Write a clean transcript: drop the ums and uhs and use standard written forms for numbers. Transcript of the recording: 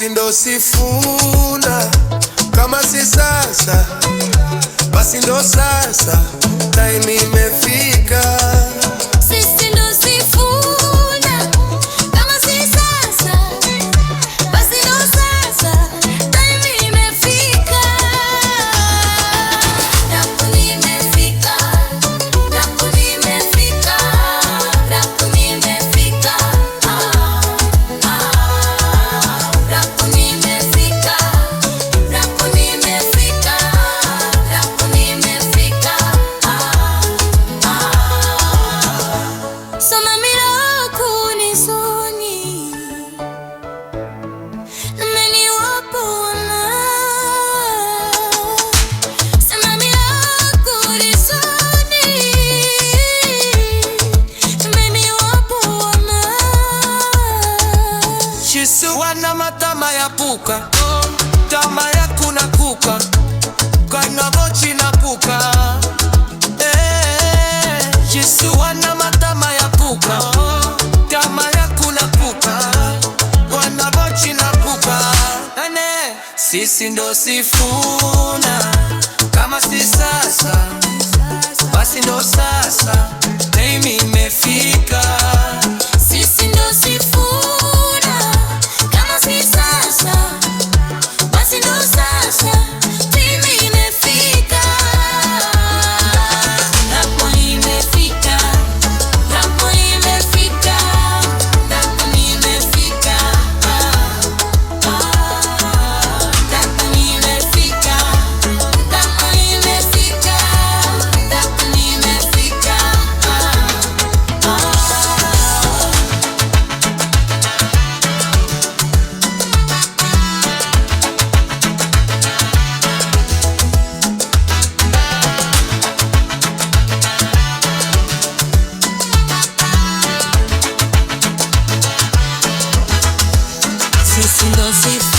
sisi ndo sifuna. Kama si sasa, basi ndo sasa, time imefika. Sisi ndo sifuna. Kama si sasa, basi ndo sasa, time imefika. Daku nimefika, daku nimefika, daku nimefika. Daku nimefika, daku nimefika, daku nimefika. Soma miraku ni soni, meni wapona. Soma miraku ni soni, meni wapona. Yesu wana matama ya puka, tama ya kuna kuka, kana mochi na puka. Yesu wana matama ya puka, tama ya kuna puka, wana mochi na puka. Sisi ndo sifuna. Kama si sasa, basi ndo sasa, time imefika. Sisi ndo sifuna. Kama si sasa, basi ndo sasa, time imefika. Daku nimefika, daku nimefika, daku nimefika. Daku nimefika, daku nimefika, daku nimefika. Sisi ndo sifuna.